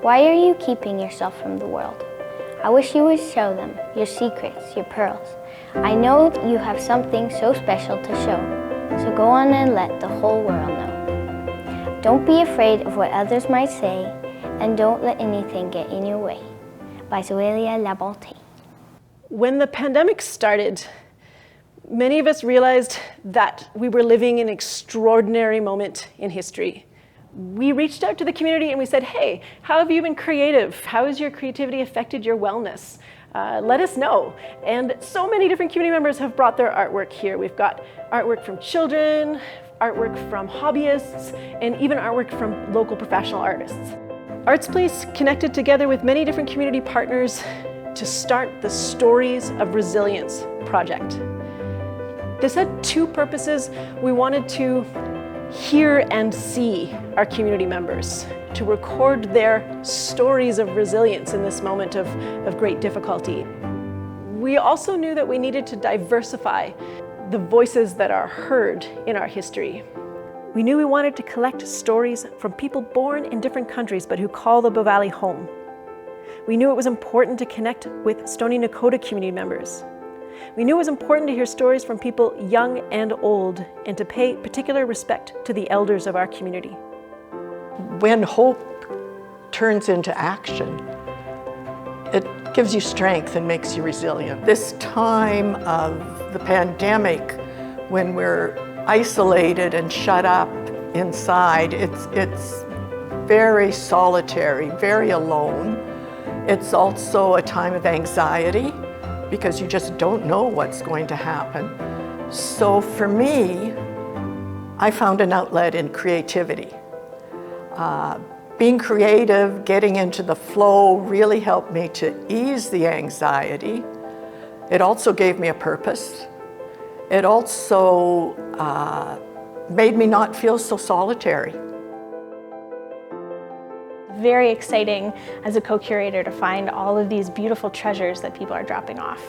Why are you keeping yourself from the world? I wish you would show them your secrets, your pearls. I know you have something so special to show, so go on and let the whole world know. Don't be afraid of what others might say, and don't let anything get in your way. By Zoelia Labolte. When the pandemic started, many of us realized that we were living an extraordinary moment in history. We reached out to the community and we said, hey, how have you been creative? How has your creativity affected your wellness? Let us know. And so many different community members have brought their artwork here. We've got artwork from children, artwork from hobbyists, and even artwork from local professional artists. artsPlace connected together with many different community partners to start the Stories of Resilience project. This had two purposes. We wanted to hear and see our community members, to record their stories of resilience in this moment of great difficulty. We also knew that we needed to diversify the voices that are heard in our history. We knew we wanted to collect stories from people born in different countries but who call the Bow Valley home. We knew it was important to connect with Stoney Nakoda community members. We knew it was important to hear stories from people young and old and to pay particular respect to the elders of our community. When hope turns into action, it gives you strength and makes you resilient. This time of the pandemic, when we're isolated and shut up inside, it's very solitary, very alone. It's also a time of anxiety because you just don't know what's going to happen. So for me, I found an outlet in creativity. Being creative, getting into the flow really helped me to ease the anxiety. It also gave me a purpose. It also made me not feel so solitary. Very exciting as a co-curator to find all of these beautiful treasures that people are dropping off.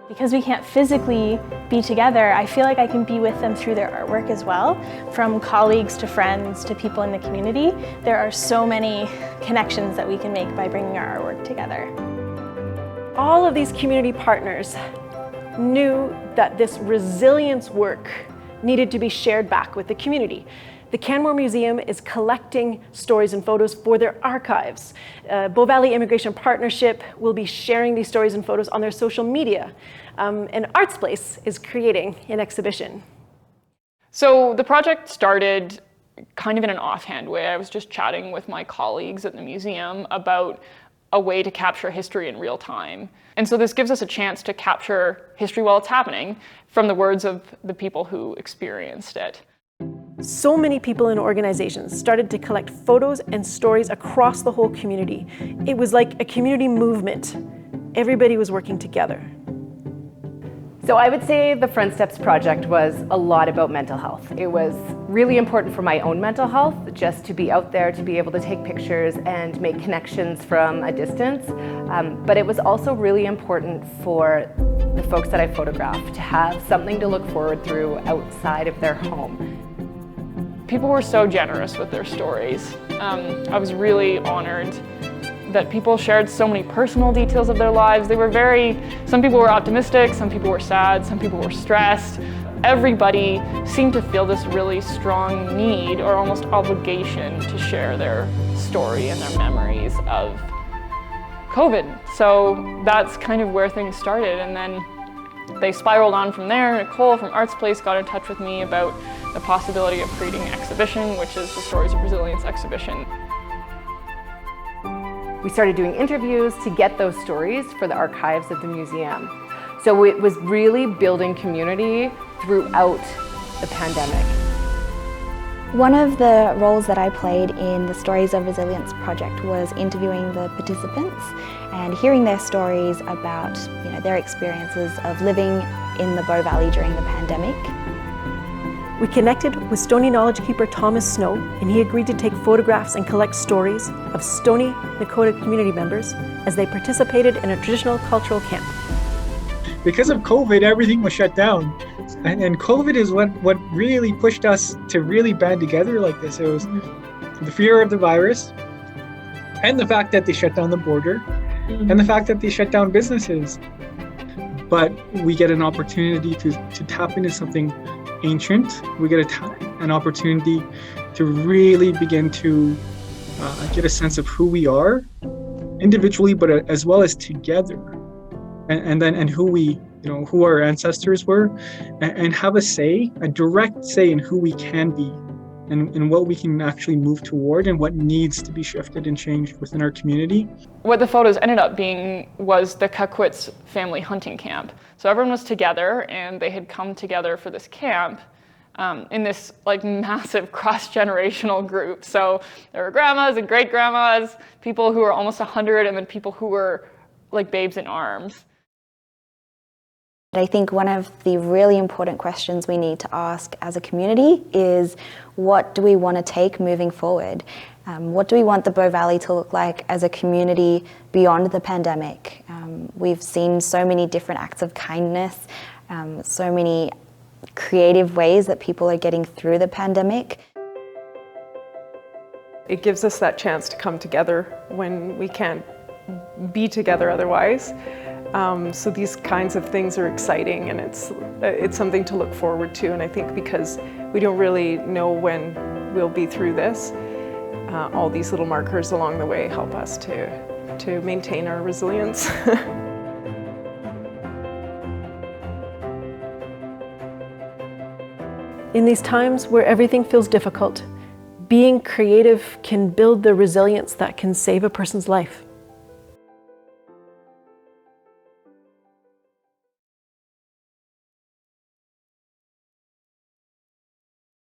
Because we can't physically be together, I feel like I can be with them through their artwork as well. From colleagues to friends to people in the community, there are so many connections that we can make by bringing our artwork together. All of these community partners knew that this resilience work needed to be shared back with the community. The Canmore Museum is collecting stories and photos for their archives. Bow Valley Immigration Partnership will be sharing these stories and photos on their social media. And artsPlace is creating an exhibition. So the project started kind of in an offhand way. I was just chatting with my colleagues at the museum about a way to capture history in real time. And so this gives us a chance to capture history while it's happening from the words of the people who experienced it. So many people and organizations started to collect photos and stories across the whole community. It was like a community movement. Everybody was working together. So I would say the Front Steps project was a lot about mental health. It was really important for my own mental health, just to be out there, to be able to take pictures and make connections from a distance. But it was also really important for the folks that I photographed to have something to look forward through outside of their home. People were so generous with their stories. I was really honored that people shared so many personal details of their lives. Some people were optimistic, some people were sad, some people were stressed. Everybody seemed to feel this really strong need or almost obligation to share their story and their memories of COVID. So that's kind of where things started, and then they spiraled on from there. Nicole from artsPlace got in touch with me about the possibility of creating an exhibition, which is the Stories of Resilience exhibition. We started doing interviews to get those stories for the archives of the museum. So it was really building community throughout the pandemic. One of the roles that I played in the Stories of Resilience project was interviewing the participants and hearing their stories about their experiences of living in the Bow Valley during the pandemic. We connected with Stoney Knowledge Keeper Thomas Snow, and he agreed to take photographs and collect stories of Stoney Nakoda community members as they participated in a traditional cultural camp. Because of COVID, everything was shut down. And COVID is what really pushed us to really band together like this. It was the fear of the virus and the fact that they shut down the border, and the fact that they shut down businesses. But we get an opportunity to tap into something ancient. We get an opportunity to really begin to get a sense of who we are individually, but as well as together, and who we, who our ancestors were, and have a direct say in who we can be, and what we can actually move toward, and what needs to be shifted and changed within our community. What the photos ended up being was the Kaquitts family hunting camp. So everyone was together, and they had come together for this camp in this massive cross-generational group. So there were grandmas and great-grandmas, people who were almost 100, and then people who were like babes in arms. I think one of the really important questions we need to ask as a community is, what do we want to take moving forward? What do we want the Bow Valley to look like as a community beyond the pandemic? We've seen so many different acts of kindness, so many creative ways that people are getting through the pandemic. It gives us that chance to come together when we can't be together otherwise. So these kinds of things are exciting, and it's something to look forward to. And I think because we don't really know when we'll be through this, all these little markers along the way help us to maintain our resilience. In these times where everything feels difficult, being creative can build the resilience that can save a person's life.